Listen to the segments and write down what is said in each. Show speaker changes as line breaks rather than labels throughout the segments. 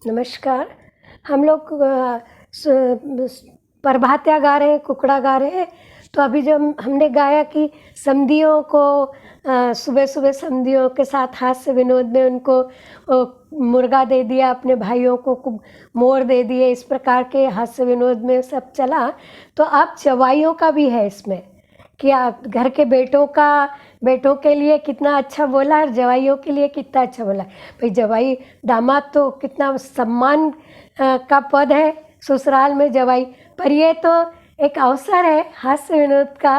नमस्कार। हम लोग प्रभातिया गा रहे हैं, कुकड़ा गा रहे हैं। तो अभी जो हमने गाया कि समधियों को सुबह सुबह समधियों के साथ हास्य विनोद में उनको मुर्गा दे दिया, अपने भाइयों को मोर दे दिए, इस प्रकार के हास्य विनोद में सब चला। तो अब जवाइयों का भी है इसमें कि आप घर के बेटों के लिए कितना अच्छा बोला और जवाइयों के लिए कितना अच्छा बोला। भाई जवाई दामाद तो कितना सम्मान का पद है ससुराल में जवाई, पर ये तो एक अवसर है हास्य विनोद का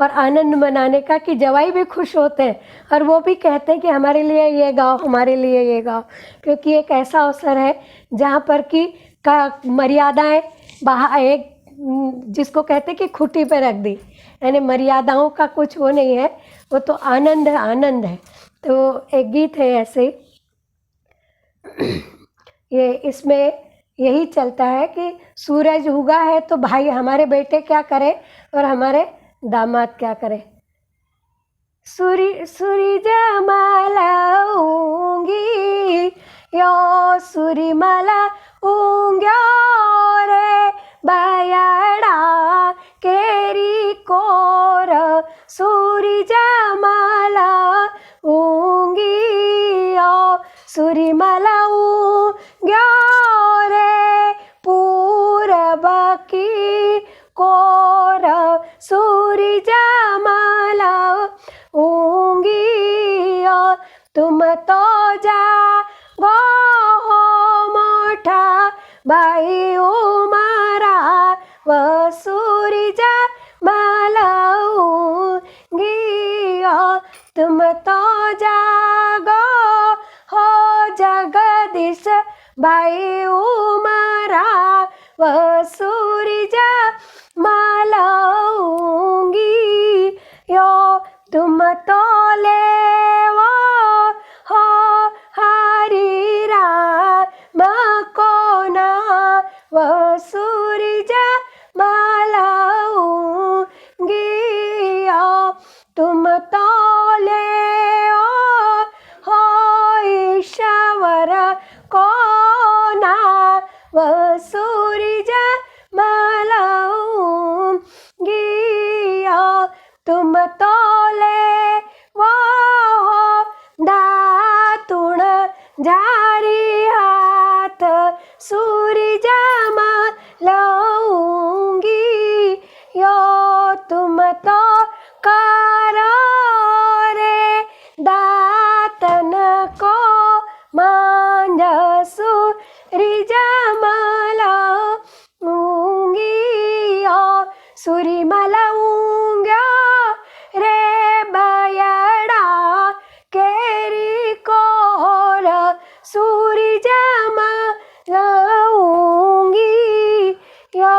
और आनंद मनाने का कि जवाई भी खुश होते हैं और वो भी कहते हैं कि हमारे लिए ये गाओ, हमारे लिए ये गाओ, क्योंकि एक ऐसा अवसर है जहाँ पर कि मर्यादाएं एक जिसको कहते हैं कि खुटी पे रख दी, यानी मर्यादाओं का कुछ वो नहीं है, वो तो आनंद है। तो एक गीत है ऐसे, ये इसमें यही चलता है कि सूरज उगा है तो भाई हमारे बेटे क्या करें और हमारे दामाद क्या करें। सूरजमाला ऊँगी यो सूरीमाला ऊँग्यो रे बयाड़ा केरी कोर सूरजमाला ऊँगी यो सूरीमाला ऊँग्यो रे पूरब की कोर सूरजमाला ऊँगी तुम तो जागो हो मोठा भाई उमरा व सूरजमाला ऊँगी तुम तो जागो हो जगदीश भाई उमरा व सूरजमाला ऊँगी यो तुम तो लेवो हो हरि राम को ना व सूरजमाला ऊँगी तुम तो लेवो हो ईश्वर को ना व सूरजमाला ऊँगी तुम तो ले वो दातुण झारी हाथ सूरजमाला ऊँगी यो तुम तो करो रे दातन को मांझ सूरजमाला ऊँगी यो सूरजमाला ऊँग्यो रे बयाड़ा केरी कोर सूरजमाला ऊँगी यो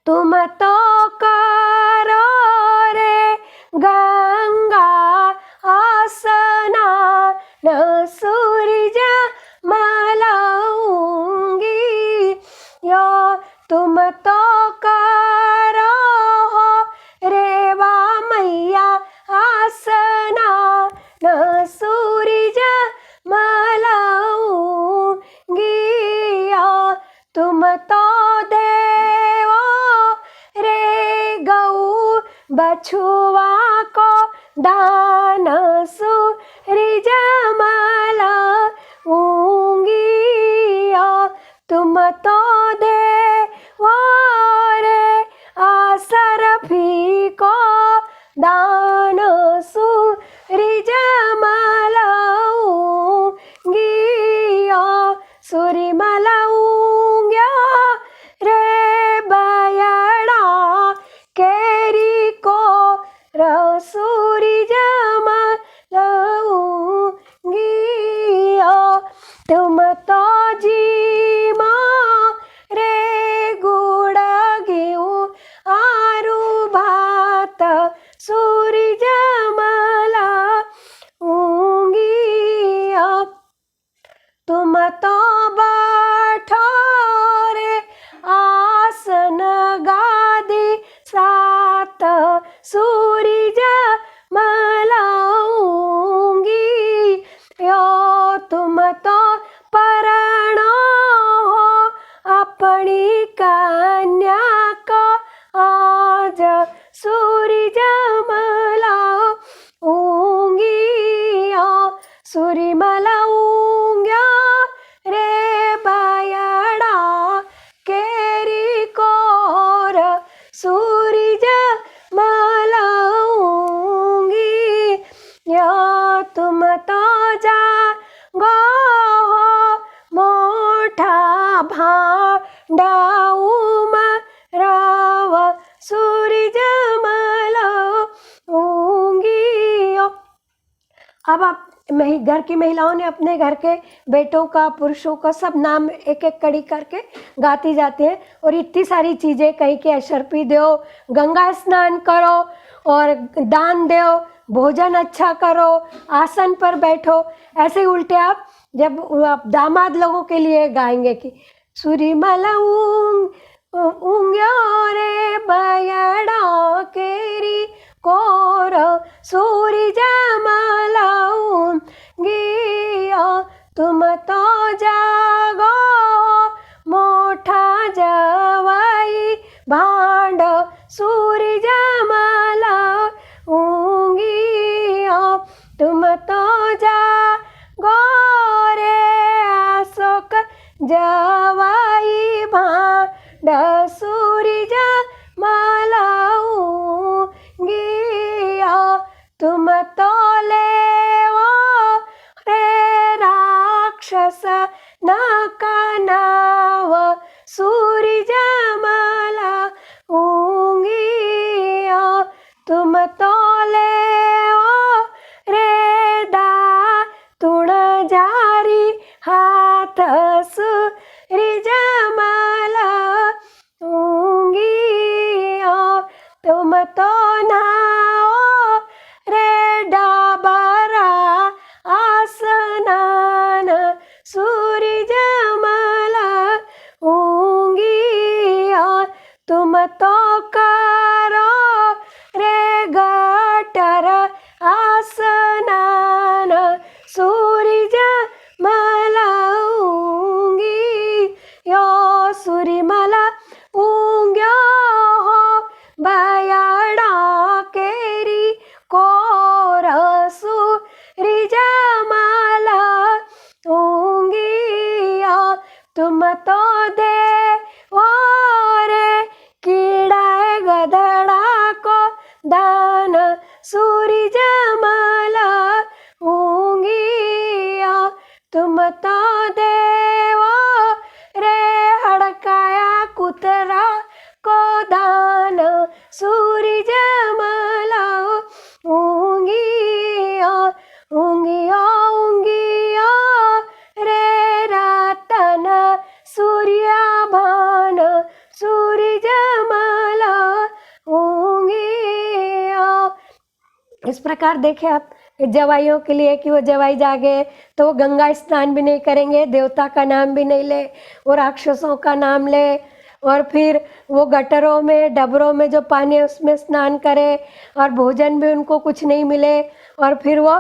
तुम तो करो रे गंगा स्नान सूरजमाला ऊँगी यो तुम तो करो रेवा मैया स्नान सूरजमाला ऊँगी तुम तो देवो रे गौ बछुआ को दान सूरजमाला ऊँगी तुम तो देवो रे सरफी को दान सूरजमाला ऊँगी सूरजमाला ऊँग्यो रे बयाड़ा केरी को सूरजमाला सूरजमला ऊंगिया सूरीमला ऊंग्या रे बायडा केरी कोर सूरजमला ऊंगी या तुम तो जागो मोठा भांडाऊ राव सूरजमला ऊंगी। अब आप घर की महिलाओं ने अपने घर के बेटों का पुरुषों का सब नाम एक एक कड़ी करके गाती जाती हैं और इतनी सारी चीज़ें कहीं के अशर्पी दो, गंगा स्नान करो और दान दो, भोजन अच्छा करो, आसन पर बैठो। ऐसे उल्टे आप जब आप दामाद लोगों के लिए गाएंगे कि सूरीमला ऊंग्या रे बयड़ा केरी कोर सूरजमला ऊंगिया तुम तो जागो मोठा जवाई भांड सूरजमला ऊंगिया तुम तो जागो रे अशोक जवाई भांड सूरजमला ऊंगिया तुम तो लेवो रे राक्षस नाव सूरजमला ऊंगिया तुम तो लेवो रे तुण जारी हाथ सूरजमला ऊंगिया तुम तो नाओ रे डाबरा आसनान सूरजमला ऊंगिया तुम तो करो रे गटर आसनान सूरजमला ऊंगिया सूरीमला ऊंग्या बयड़ा केरी कोर सूरजमला ऊंगिया तुम तो देवो रे कीड़ा गधड़ा को दान सूरजमला ऊंगिया तुम तो देवो रे हड़काया कुतरा को दान सूरजमला ऊंगिया ऊंगिया ऊंगिया रे रतन सूर्यभान सूरजमला ऊंगिया। इस प्रकार देखें आप जवाइयों के लिए कि वो जवाई जागे तो वो गंगा स्नान भी नहीं करेंगे, देवता का नाम भी नहीं ले, वो राक्षसों का नाम ले और फिर वो गटरों में डबरों में जो पानी है उसमें स्नान करे और भोजन भी उनको कुछ नहीं मिले और फिर वो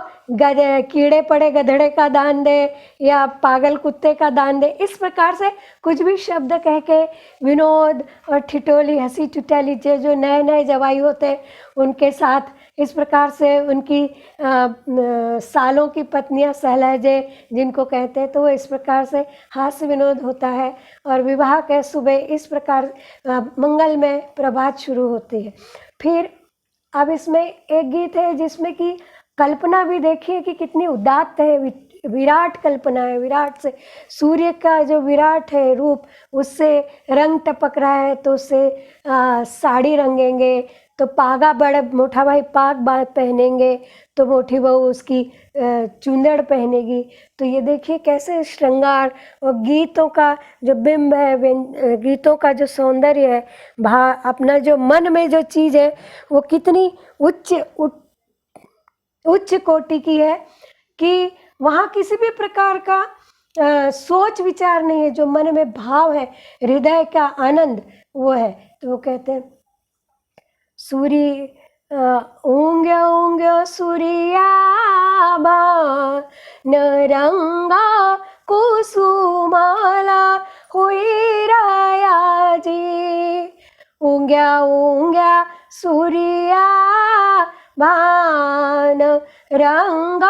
कीड़े पड़े गधड़े का दान दे या पागल कुत्ते का दान दे। इस प्रकार से कुछ भी शब्द कह के विनोद और ठिठोली हंसी ठिठोली जो नए नए जवाई होते उनके साथ इस प्रकार से उनकी सालों की पत्नियां सहलजे जिनको कहते हैं तो वो इस प्रकार से हास्य विनोद होता है और विवाह के सुबह इस प्रकार मंगलमय प्रभात शुरू होती है। फिर अब इसमें एक गीत है जिसमें कि कल्पना भी देखिए कि कितनी उदात्त है, विराट कल्पना है। विराट से सूर्य का जो विराट है रूप उससे रंग टपक रहा है तो उससे साड़ी रंगेंगे तो पागा बड़ा मोटा भाई पाग बात पहनेंगे तो मोटी बहू उसकी चुंदड़ पहनेगी। तो ये देखिए कैसे श्रृंगार और गीतों का जो बिंब है, गीतों का जो सौंदर्य है, अपना जो मन में जो चीज़ है वो कितनी उच्च कोटि की है कि वहाँ किसी भी प्रकार का सोच विचार नहीं है, जो मन में भाव है, हृदय का आनंद वो है। तो वो कहते हैं सूरी ऊंग्य ऊंग्य सूर्याबा नरंगा कुसुमाला हुई राया जी ऊंग्या ऊंग्या सूर्या भान रंग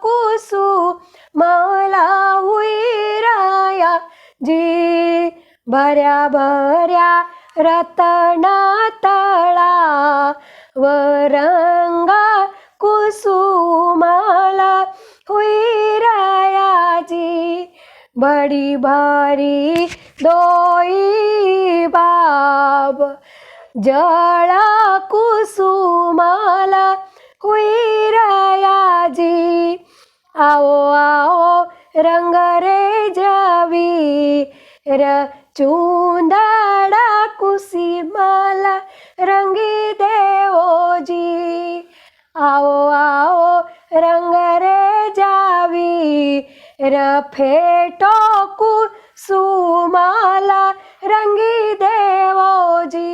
कुसुमला हुईराया जी भर्या भर्या रतन तळा व रंग कुसुमला हुईराया जी बड़ी भारी दोई बाब जळ कुसुमला हुईराया जी आओ आओ रंग रे जवी र चुंदड़ा कुसुमला रंगी देवो जी आओ आओ रंग रे जावी र फेटो कुसुमला रंगी देवो जी।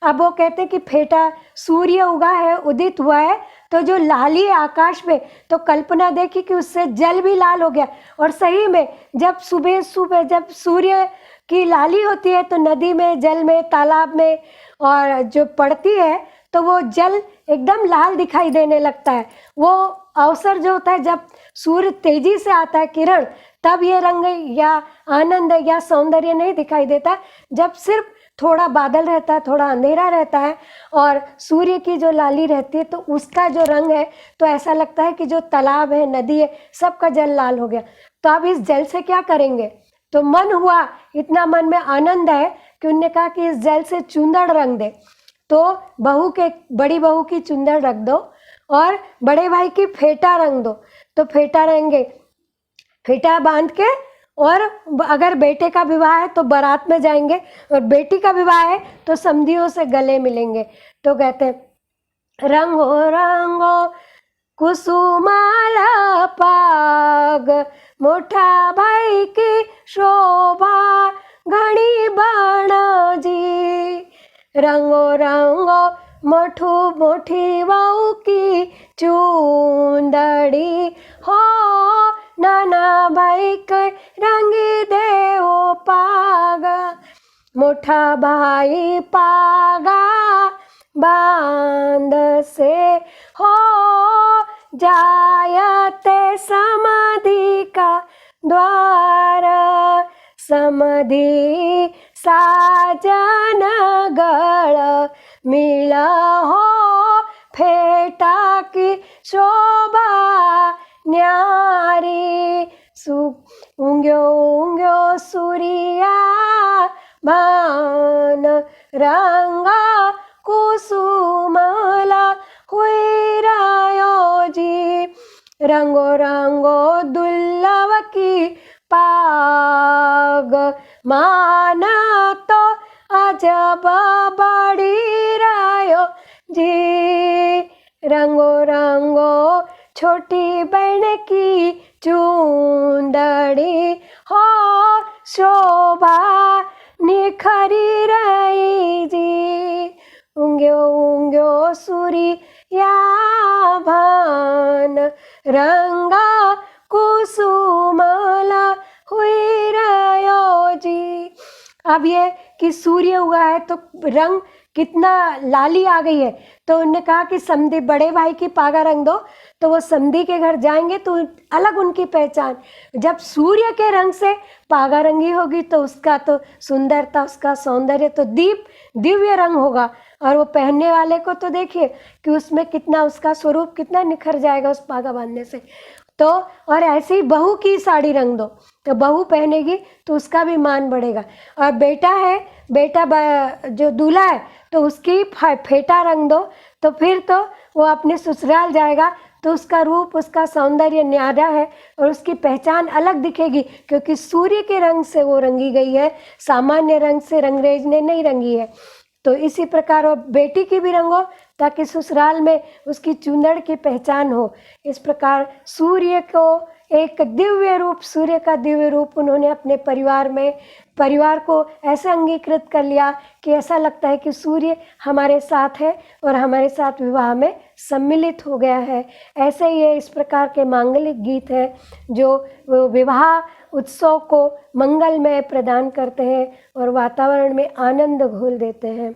अब वो कहते कि फेटा सूर्य उगा है, उदित हुआ है, तो जो लाली आकाश में, तो कल्पना देखी कि उससे जल भी लाल हो गया। और सही में जब सुबह सुबह जब सूर्य की लाली होती है तो नदी में, जल में, तालाब में और जो पड़ती है तो वो जल एकदम लाल दिखाई देने लगता है। वो अवसर जो होता है जब सूर्य तेजी से आता है किरण, तब ये रंग या आनंद या सौंदर्य नहीं दिखाई देता। जब सिर्फ थोड़ा बादल रहता है, थोड़ा अंधेरा रहता है और सूर्य की जो लाली रहती है तो उसका जो रंग है तो ऐसा लगता है कि जो तालाब है, नदी है, सबका जल लाल हो गया। तो अब इस जल से क्या करेंगे? तो मन हुआ, इतना मन में आनंद है कि उन्होंने कहा कि इस जल से चुंदड़ रंग दे। तो बड़ी बहू की चुंदड़ रख दो और बड़े भाई की फेटा रंग दो। तो फेटा रहेंगे, फेटा बांध के, और अगर बेटे का विवाह है तो बारात में जाएंगे और बेटी का विवाह है तो समधियों से गले मिलेंगे। तो कहते हैं रंगो रंगो कुसुमाला पाग मोठा भाई की शोभा घणी बाणाजी रंगो रंगो मोठू मोठी वाऊ की चुंदड़ी हो नाना भाई के रंगी देवो पागा मोठा भाई पागा बांध से हो जायते समाधि का द्वार समधि साजन गळ मिला हो फेटा की शोभा न्यारी ऊंग्यो ऊंग्यो सूर्या भान रंगा कुसुमला हुईरायो जी रंगो रंगो दुर्लभ की पाग माना तो अजब बड़ी रायो जी रंगो रंगो छोटी बहन की चुंदड़ी हो शोभा निखरी रही जी ऊंग्यो ऊंग्यो सूर्या भान रंगा कुसुमला हुईरायो जी। अब ये कि सूर्य हुआ है तो रंग कितना लाली आ गई है। तो उन्होंने कहा कि समधी बड़े भाई की पागा रंग दो। तो वो समधी के घर जाएंगे तो अलग उनकी पहचान। जब सूर्य के रंग से पागा रंगी होगी तो उसका तो सुंदरता, उसका सौंदर्य तो दिव्य रंग होगा। और वो पहनने वाले को तो देखिए कि उसमें कितना उसका स्वरूप कितना निखर जाएगा उस पागा बांधने से। तो और ऐसे ही बहू की साड़ी रंग दो तो बहू पहनेगी तो उसका भी मान बढ़ेगा। और बेटा है, जो दूल्हा है तो उसकी फेटा रंग दो तो फिर तो वो अपने ससुराल जाएगा तो उसका रूप, उसका सौंदर्य न्यारा है और उसकी पहचान अलग दिखेगी क्योंकि सूर्य के रंग से वो रंगी गई है, सामान्य रंग से रंगरेज ने नहीं रंगी है। तो इसी प्रकार वो बेटी की भी रंगो ताकि ससुराल में उसकी चुंदड़ की पहचान हो। इस प्रकार सूर्य को एक दिव्य रूप, सूर्य का दिव्य रूप उन्होंने अपने परिवार को ऐसा अंगीकृत कर लिया कि ऐसा लगता है कि सूर्य हमारे साथ है और हमारे साथ विवाह में सम्मिलित हो गया है। ऐसे ही ये इस प्रकार के मांगलिक गीत हैं जो विवाह उत्सव को मंगलमय प्रदान करते हैं और वातावरण में आनंद घोल देते हैं।